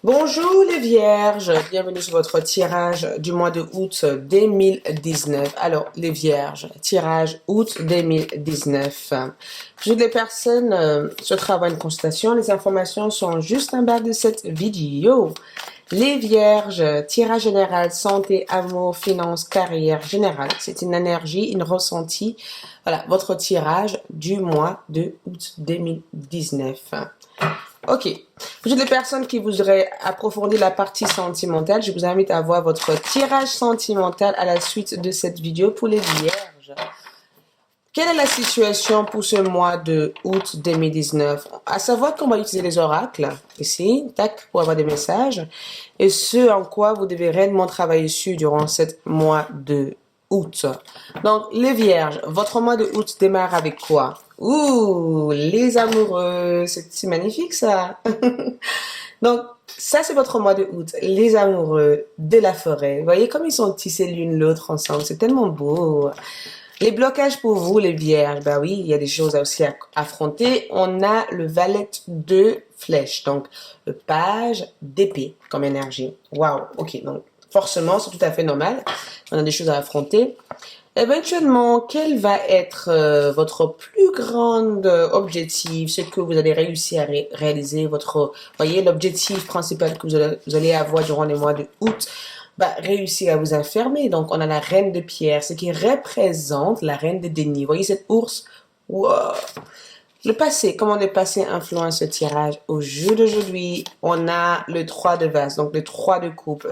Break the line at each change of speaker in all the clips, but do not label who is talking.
Bonjour les vierges, bienvenue sur votre tirage du mois de août 2019. Alors les vierges, tirage août 2019. Toutes les personnes se travaillent une consultation, les informations sont juste en bas de cette vidéo. Les vierges, tirage général, santé, amour, finances, carrière générale. C'est une énergie, une ressenti. Voilà, votre tirage du mois de août 2019. Ok. Pour toutes les personnes qui voudraient approfondir la partie sentimentale, je vous invite à voir votre tirage sentimental à la suite de cette vidéo pour les vierges. Quelle est la situation pour ce mois de août 2019? À savoir qu'on va utiliser les oracles, ici, tac, pour avoir des messages, et ce en quoi vous devez réellement travailler sur durant ce mois de août. Donc, les vierges, votre mois de août démarre avec quoi? Ouh, les amoureux, c'est magnifique ça. Donc, ça c'est votre mois de août, les amoureux de la forêt. Vous voyez comme ils sont tissés l'une l'autre ensemble, c'est tellement beau. Les blocages pour vous, les vierges, bah oui, il y a des choses aussi à affronter. On a le valet de flèches, donc le page d'épée comme énergie. Waouh, ok, donc forcément, c'est tout à fait normal. On a des choses à affronter. Éventuellement, quel va être votre plus grand objectif, ce que vous allez réussir à réaliser, voyez, l'objectif principal que vous allez avoir durant les mois de août, réussir à vous affirmer. Donc, on a la reine de pierre, ce qui représente la reine de déni. Vous voyez cette ours? Wow. Le passé, comment le passé influence ce tirage? Au jeu d'aujourd'hui, on a le 3 de vase, donc le 3 de coupe.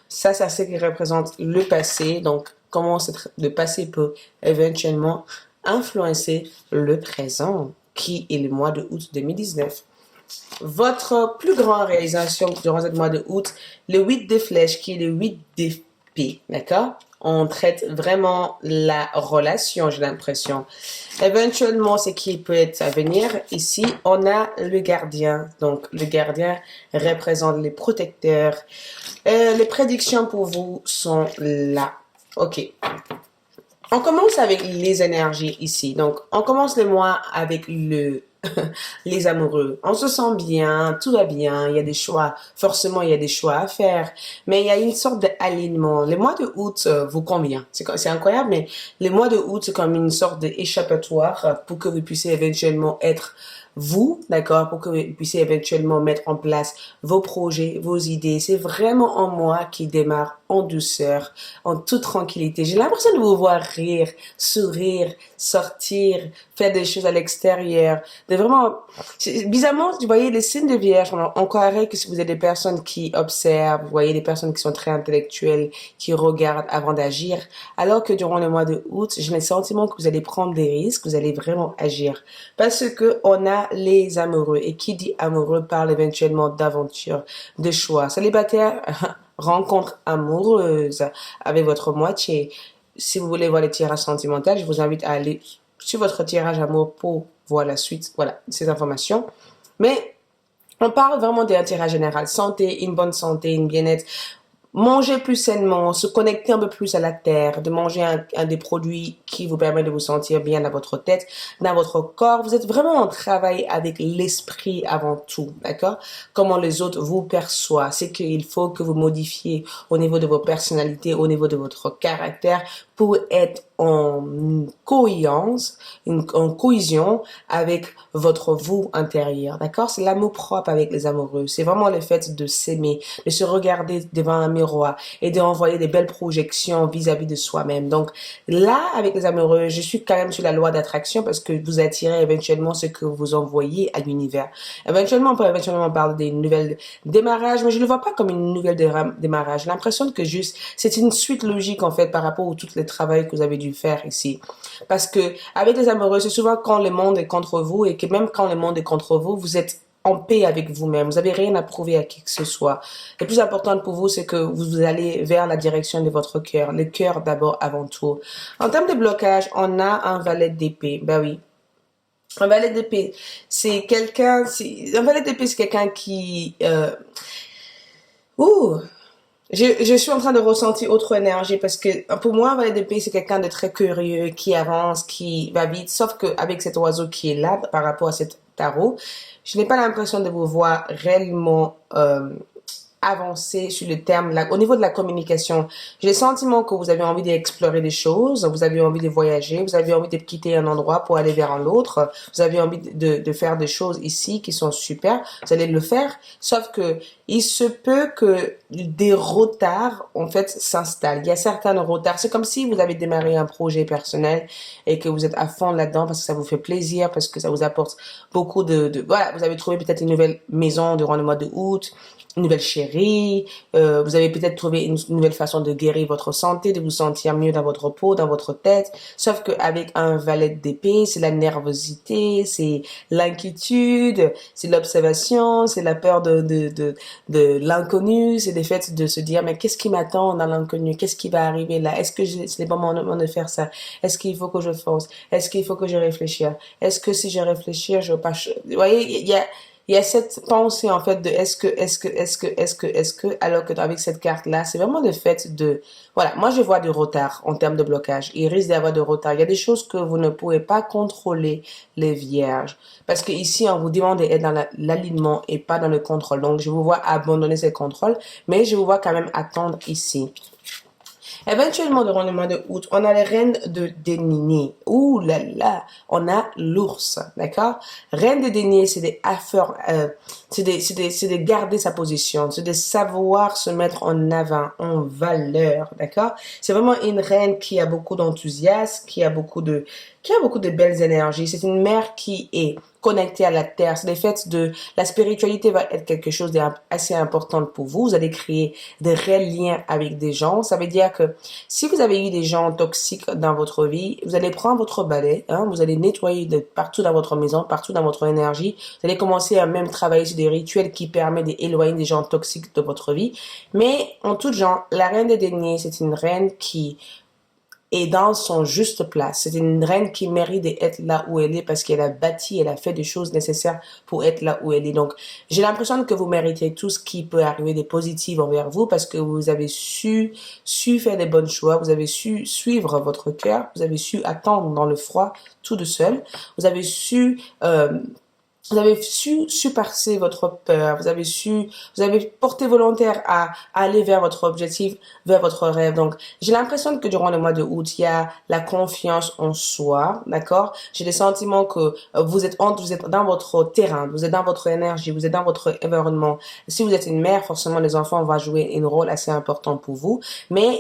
Ça, c'est ce qui représente le passé. Donc, comment le passé peut éventuellement influencer le présent, qui est le mois de août 2019. Votre plus grande réalisation durant ce mois de août, le 8 de flèche, qui est le 8 d'épée, d'accord? On traite vraiment la relation, j'ai l'impression. Éventuellement, ce qui peut être à venir, ici, on a le gardien. Donc, le gardien représente les protecteurs. Les prédictions pour vous sont là. Ok. On commence avec les énergies ici. Donc, on commence le mois avec les amoureux. On se sent bien, tout va bien, il y a des choix. Forcément, il y a des choix à faire. Mais il y a une sorte d'alignement. Le mois de août vous convient. C'est incroyable, mais le mois de août, c'est comme une sorte d'échappatoire pour que vous puissiez éventuellement être vous, d'accord, pour que vous puissiez éventuellement mettre en place vos projets, vos idées. C'est vraiment un mois qui démarre en douceur, en toute tranquillité. J'ai l'impression de vous voir rire, sourire, sortir, faire des choses à l'extérieur. De vraiment, bizarrement, vous voyez, les signes de vierge, on croirait que si vous êtes des personnes qui observent, vous voyez, des personnes qui sont très intellectuelles, qui regardent avant d'agir, alors que durant le mois de août, j'ai le sentiment que vous allez prendre des risques, vous allez vraiment agir. Parce que on a les amoureux. Et qui dit amoureux parle éventuellement d'aventure, de choix. Célibataire, rencontre amoureuse avec votre moitié. Si vous voulez voir les tirages sentimentaux, je vous invite à aller sur votre tirage amour pour voir la suite. Voilà, ces informations. Mais on parle vraiment d'un tirage général. Santé, une bonne santé, une bien-être. Manger plus sainement, se connecter un peu plus à la terre, de manger un des produits qui vous permet de vous sentir bien dans votre tête, dans votre corps. Vous êtes vraiment en travail avec l'esprit avant tout, d'accord? Comment les autres vous perçoivent. C'est qu'il faut que vous modifiez au niveau de vos personnalités, au niveau de votre caractère pour être en cohérence, en cohésion avec votre vous intérieur, d'accord? C'est l'amour propre avec les amoureux. C'est vraiment le fait de s'aimer, de se regarder devant un miroir et d'envoyer des belles projections vis-à-vis de soi-même. Donc là, avec les amoureux, je suis quand même sur la loi d'attraction parce que vous attirez éventuellement ce que vous envoyez à l'univers. Éventuellement, on peut éventuellement parler des nouvelles démarrages, mais je ne le vois pas comme une nouvelle démarrage. J'ai l'impression que juste, c'est une suite logique en fait par rapport à tout le travail que vous avez dû faire ici. Parce que avec les amoureux, c'est souvent quand le monde est contre vous et que même quand le monde est contre vous, vous êtes en paix avec vous-même. Vous n'avez rien à prouver à qui que ce soit. Le plus important pour vous, c'est que vous allez vers la direction de votre cœur. Le cœur d'abord, avant tout. En termes de blocage, on a un valet d'épée. Ben oui. Un valet d'épée, c'est quelqu'un, un valet d'épée, c'est quelqu'un qui, je suis en train de ressentir autre énergie parce que pour moi, un valet d'épée, c'est quelqu'un de très curieux, qui avance, qui va vite. Sauf qu'avec cet oiseau qui est là, par rapport à cette tarot, je n'ai pas l'impression de vous voir réellement avancer sur le terme, au niveau de la communication. J'ai le sentiment que vous avez envie d'explorer des choses, vous avez envie de voyager, vous avez envie de quitter un endroit pour aller vers un autre, vous avez envie de faire des choses ici qui sont super, vous allez le faire, sauf que il se peut que des retards, en fait, s'installent. Il y a certains retards. C'est comme si vous avez démarré un projet personnel et que vous êtes à fond là-dedans parce que ça vous fait plaisir, parce que ça vous apporte beaucoup voilà, vous avez trouvé peut-être une nouvelle maison durant le mois de août, une nouvelle chérie, vous avez peut-être trouvé une nouvelle façon de guérir votre santé, de vous sentir mieux dans votre peau, dans votre tête. Sauf qu'avec un valet d'épée, c'est la nervosité, c'est l'inquiétude, c'est l'observation, c'est la peur de l'inconnu, c'est le fait de se dire, mais qu'est-ce qui m'attend dans l'inconnu? Qu'est-ce qui va arriver là? Est-ce que c'est le bon moment de faire ça? Est-ce qu'il faut que je force? Est-ce qu'il faut que je réfléchisse? Est-ce que si je réfléchis, je pas, vous voyez, il y a cette pensée, en fait, de est-ce que, alors que avec cette carte-là, c'est vraiment le fait de, voilà, moi je vois du retard en termes de blocage. Il risque d'avoir de retard. Il y a des choses que vous ne pouvez pas contrôler, les vierges. Parce que ici, on vous demande d'être dans l'alignement et pas dans le contrôle. Donc, je vous vois abandonner ce contrôle, mais je vous vois quand même attendre ici. Éventuellement, durant le mois de août, on a les reines de denier. Ouh là là, on a l'ours, d'accord? Reine de denier, c'est des affaires, c'est de garder sa position, c'est de savoir se mettre en avant, en valeur, d'accord? C'est vraiment une reine qui a beaucoup d'enthousiasme, qui a beaucoup de belles énergies. C'est une mère qui est connectée à la terre. C'est le fait de la spiritualité va être quelque chose d'assez important pour vous. Vous allez créer de réels liens avec des gens. Ça veut dire que si vous avez eu des gens toxiques dans votre vie, vous allez prendre votre balai, hein, vous allez nettoyer de partout dans votre maison, partout dans votre énergie. Vous allez commencer à même travailler sur des rituels qui permettent d'éloigner des gens toxiques de votre vie. Mais en tout genre, la reine des deniers, c'est une reine qui est dans son juste place. C'est une reine qui mérite d'être là où elle est parce qu'elle a bâti, elle a fait des choses nécessaires pour être là où elle est. Donc, j'ai l'impression que vous méritez tout ce qui peut arriver de positif envers vous parce que vous avez su faire des bons choix, vous avez su suivre votre cœur, vous avez su attendre dans le froid tout de seul, vous avez su vous avez su surpasser votre peur, vous avez porté volontaire à aller vers votre objectif, vers votre rêve. Donc, j'ai l'impression que durant le mois de août, il y a la confiance en soi, d'accord? J'ai le sentiment que vous êtes dans votre terrain, vous êtes dans votre énergie, vous êtes dans votre environnement. Si vous êtes une mère, forcément, les enfants vont jouer un rôle assez important pour vous. Mais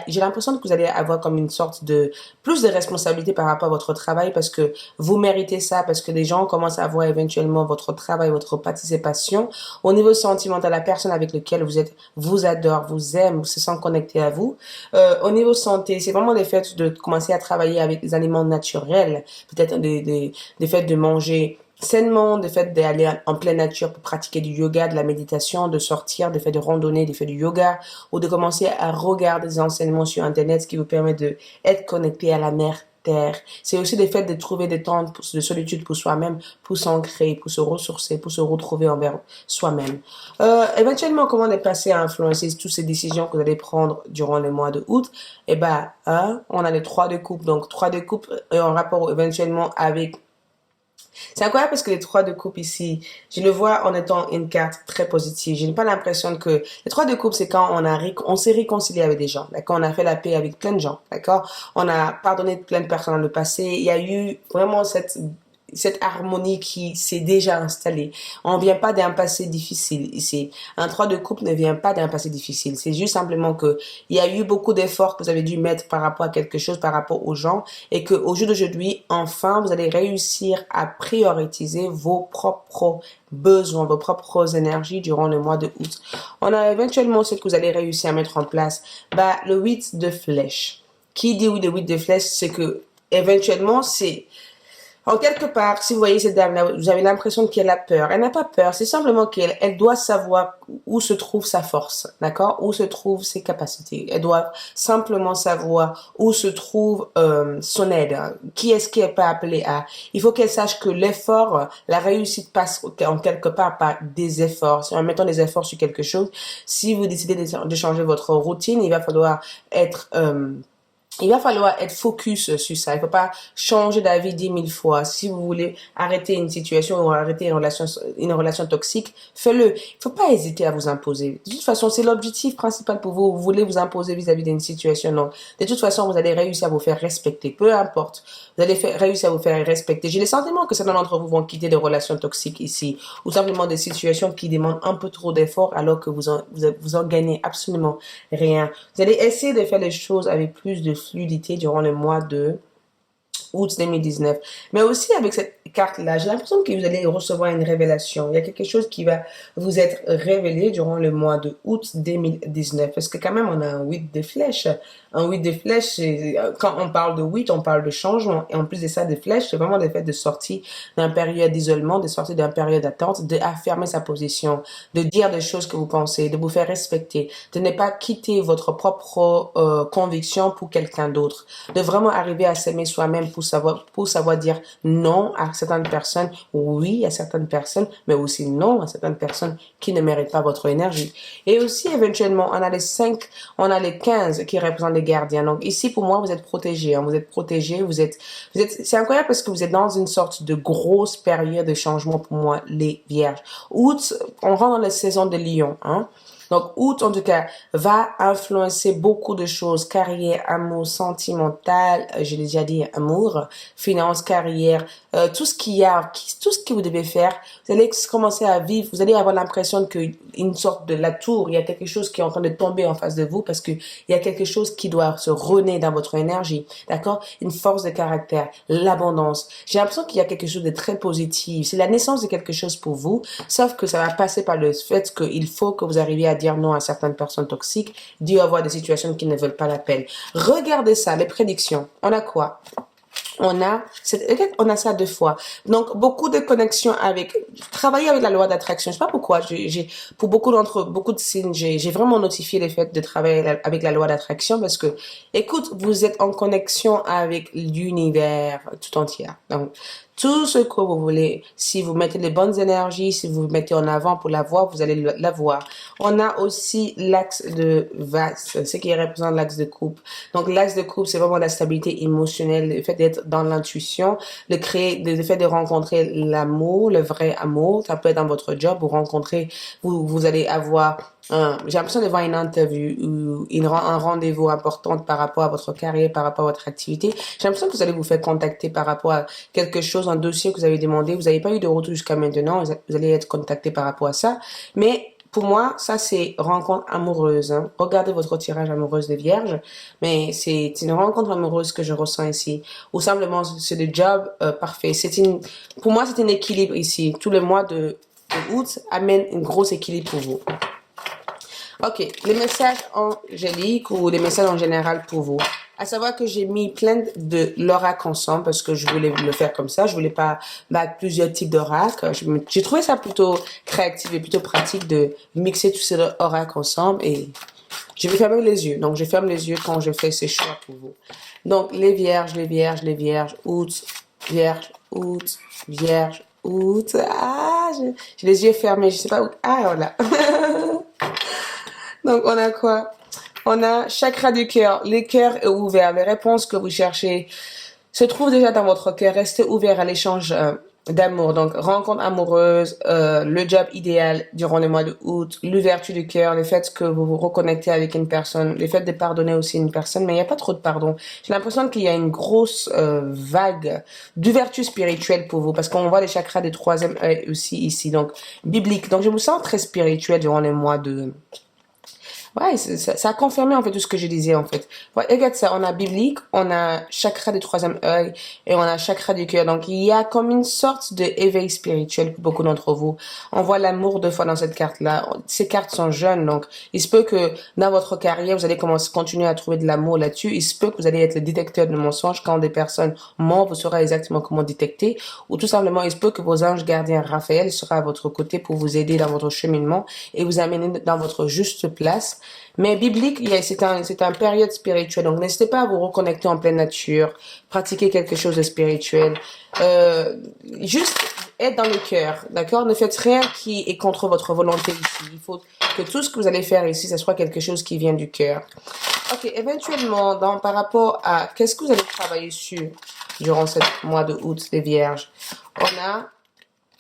j'ai l'impression que vous allez avoir comme une sorte de, plus de responsabilité par rapport à votre travail parce que vous méritez ça, parce que les gens commencent à voir éventuellement votre travail, votre participation. Au niveau sentimental, la personne avec laquelle vous êtes vous adore, vous aime, se sent connecté à vous. Au niveau santé, c'est vraiment le fait de commencer à travailler avec des aliments naturels, peut-être des faits de manger sainement, le fait d'aller en pleine nature pour pratiquer du yoga, de la méditation, de sortir, de faire de randonnée, de faire du yoga, ou de commencer à regarder des enseignements sur Internet, ce qui vous permet de être connecté à la mer terre. C'est aussi le fait de trouver des temps de solitude pour soi-même, pour s'ancrer, pour se ressourcer, pour se retrouver envers soi-même. Éventuellement, comment on est passé à influencer toutes ces décisions que vous allez prendre durant le mois de août? Eh ben, on a les 3 de coupe. Donc, 3 de coupe en rapport éventuellement avec. C'est incroyable parce que les 3 de coupe ici, je le vois en étant une carte très positive. Je n'ai pas l'impression que les 3 de coupe, c'est quand on s'est réconcilié avec des gens, d'accord? On a fait la paix avec plein de gens, d'accord? On a pardonné plein de personnes dans le passé. Il y a eu vraiment cette harmonie qui s'est déjà installée. On ne vient pas d'un passé difficile ici. Un 3 de coupe ne vient pas d'un passé difficile. C'est juste simplement que il y a eu beaucoup d'efforts que vous avez dû mettre par rapport à quelque chose, par rapport aux gens, et que au jour d'aujourd'hui, enfin, vous allez réussir à prioriser vos propres besoins, vos propres énergies durant le mois de août. On a éventuellement ce que vous allez réussir à mettre en place. Le 8 de flèche. Qui dit oui, le 8 de flèche, c'est que éventuellement, c'est en quelque part, si vous voyez cette dame-là, vous avez l'impression qu'elle a peur. Elle n'a pas peur, c'est simplement qu'elle doit savoir où se trouve sa force, d'accord? Où se trouvent ses capacités. Elle doit simplement savoir où se trouve son aide. Qui est-ce qu'elle peut appeler à? Il faut qu'elle sache que l'effort, la réussite passe en quelque part par des efforts. En mettant des efforts sur quelque chose, si vous décidez de changer votre routine, il va falloir être il va falloir être focus sur ça. Il ne faut pas changer d'avis 10 000 fois. Si vous voulez arrêter une situation ou arrêter une relation toxique, faites-le. Il ne faut pas hésiter à vous imposer. De toute façon, c'est l'objectif principal pour vous. Vous voulez vous imposer vis-à-vis d'une situation. Non. De toute façon, vous allez réussir à vous faire respecter. Peu importe. Vous allez réussir à vous faire respecter. J'ai le sentiment que certains d'entre vous vont quitter des relations toxiques ici. Ou simplement des situations qui demandent un peu trop d'efforts alors que vous en gagnez absolument rien. Vous allez essayer de faire les choses avec plus de fluidité durant le mois de août 2019. Mais aussi avec cette carte-là, j'ai l'impression que vous allez recevoir une révélation. Il y a quelque chose qui va vous être révélé durant le mois de août 2019. Parce que quand même, on a un 8 de flèches. Un 8 de flèches, quand on parle de 8, on parle de changement. Et en plus de ça, des flèches, c'est vraiment le fait de sortir d'un période d'isolement, de sortir d'une période d'attente, d'affirmer sa position, de dire des choses que vous pensez, de vous faire respecter, de ne pas quitter votre propre conviction pour quelqu'un d'autre, de vraiment arriver à s'aimer soi-même pour savoir dire non à certaines personnes, oui à certaines personnes, mais aussi non à certaines personnes qui ne méritent pas votre énergie. Et aussi, éventuellement, on a les 5, on a les 15 qui représentent les gardiens. Donc ici, pour moi, vous êtes protégés. Hein. Vous êtes protégés, c'est incroyable parce que vous êtes dans une sorte de grosse période de changement pour moi, les vierges. Août, on rentre dans la saison de Lion, hein. Donc, août, en tout cas, va influencer beaucoup de choses. Carrière, amour, sentimental, je l'ai déjà dit, amour, finance, carrière, tout ce qu'il y a, tout ce que vous devez faire. Vous allez commencer à vivre, vous allez avoir l'impression qu'une sorte de la tour, il y a quelque chose qui est en train de tomber en face de vous parce que il y a quelque chose qui doit se renaître dans votre énergie. D'accord? Une force de caractère, l'abondance. J'ai l'impression qu'il y a quelque chose de très positif. C'est la naissance de quelque chose pour vous, sauf que ça va passer par le fait qu'il faut que vous arriviez à dire non à certaines personnes toxiques, dire avoir des situations qui ne veulent pas la peine. Regardez ça, les prédictions. On a quoi? On a ça 2 fois. Donc, beaucoup de connexions travailler avec la loi d'attraction. Je sais pas pourquoi, pour beaucoup de signes, j'ai vraiment notifié le fait de travailler avec la loi d'attraction parce que, écoute, vous êtes en connexion avec l'univers tout entier. Donc, tout ce que vous voulez, si vous mettez les bonnes énergies, si vous vous mettez en avant pour la voir, vous allez la voir. On a aussi l'axe de Vase, ce qui représente l'axe de coupe. Donc, l'axe de coupe, c'est vraiment la stabilité émotionnelle, le fait d'être dans l'intuition, le fait de rencontrer l'amour, le vrai amour. Ça peut être dans votre job, vous allez avoir j'ai l'impression de voir une interview ou un rendez-vous important par rapport à votre carrière, par rapport à votre activité. J'ai l'impression que vous allez vous faire contacter par rapport à quelque chose, un dossier que vous avez demandé. Vous n'avez pas eu de retour jusqu'à maintenant. Vous allez être contacté par rapport à ça. Mais pour moi, ça, c'est rencontre amoureuse. Hein. Regardez votre tirage amoureuse des vierges. Mais c'est une rencontre amoureuse que je ressens ici. Ou simplement, c'est le job parfait. Pour moi, c'est un équilibre ici. Tout le mois de août amène un gros équilibre pour vous. Ok, les messages angéliques ou les messages en général pour vous. À savoir que j'ai mis plein de l'oracle ensemble parce que je voulais le faire comme ça. Je voulais pas mettre plusieurs types d'oracles. J'ai trouvé ça plutôt créatif et plutôt pratique de mixer tous ces oracles ensemble et je vais fermer les yeux. Donc, je ferme les yeux quand je fais ces choix pour vous. Donc, les vierges, août, vierge, août. Ah, j'ai les yeux fermés. Je sais pas où. Ah, voilà. Donc, on a quoi? On a chakra du cœur. Le cœur est ouvert. Les réponses que vous cherchez se trouvent déjà dans votre cœur. Restez ouvert à l'échange d'amour. Donc, rencontre amoureuse, le job idéal durant le mois de août, l'ouverture du cœur, le fait que vous vous reconnectez avec une personne, le fait de pardonner aussi une personne, mais il n'y a pas trop de pardon. J'ai l'impression qu'il y a une grosse vague d'ouverture spirituelle pour vous, parce qu'on voit les chakras du 3e œil aussi ici, donc biblique. Donc, je vous sens très spirituel durant le mois de... Ouais, ça a confirmé en fait tout ce que je disais en fait. Ouais, regarde ça, on a biblique, on a chakra du 3e œil et on a chakra du cœur. Donc il y a comme une sorte de éveil spirituel pour beaucoup d'entre vous. On voit l'amour 2 fois dans cette carte-là. Ces cartes sont jeunes, donc il se peut que dans votre carrière vous allez continuer à trouver de l'amour là-dessus. Il se peut que vous allez être le détecteur de mensonges quand des personnes mentent, vous saurez exactement comment détecter. Ou tout simplement, il se peut que vos anges gardiens Raphaël sera à votre côté pour vous aider dans votre cheminement et vous amener dans votre juste place. Mais biblique, c'est un période spirituelle. Donc, n'hésitez pas à vous reconnecter en pleine nature, pratiquer quelque chose de spirituel. Juste être dans le cœur, d'accord? Ne faites rien qui est contre votre volonté ici. Il faut que tout ce que vous allez faire ici, ce soit quelque chose qui vient du cœur. Ok, éventuellement, par rapport à qu'est-ce que vous allez travailler sur durant ce mois de août, les vierges, on a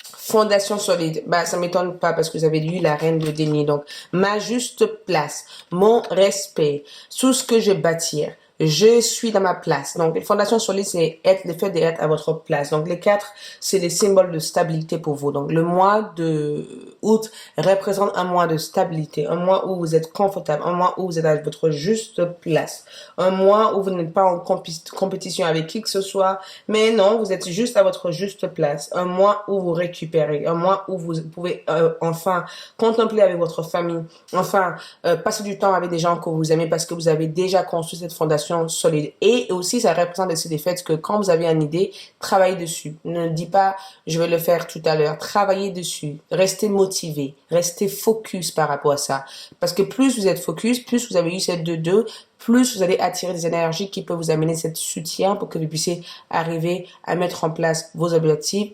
fondation solide. Bah, ça m'étonne pas parce que vous avez lu la reine de déni. Donc, ma juste place, mon respect, tout ce que je bâtir. Je suis dans ma place. Donc, les fondations solides, c'est être, le fait d'être à votre place. Donc, les quatre, c'est les symboles de stabilité pour vous. Donc, le mois de août représente un mois de stabilité, un mois où vous êtes confortable, un mois où vous êtes à votre juste place, un mois où vous n'êtes pas en compétition avec qui que ce soit, mais non, vous êtes juste à votre juste place, un mois où vous récupérez, un mois où vous pouvez enfin contempler avec votre famille, enfin passer du temps avec des gens que vous aimez parce que vous avez déjà construit cette fondation solide. Et aussi, ça représente aussi le fait que quand vous avez une idée, travaillez dessus. Ne dis pas, je vais le faire tout à l'heure. Travaillez dessus. Restez motivé. Restez focus par rapport à ça. Parce que plus vous êtes focus, plus vous avez eu cette 2-2, plus vous allez attirer des énergies qui peuvent vous amener cette soutien pour que vous puissiez arriver à mettre en place vos objectifs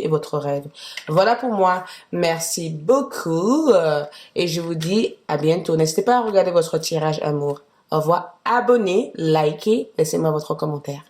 et votre rêve. Voilà pour moi. Merci beaucoup. Et je vous dis à bientôt. N'hésitez pas à regarder votre tirage amour. Au revoir, abonnez, likez, laissez-moi votre commentaire.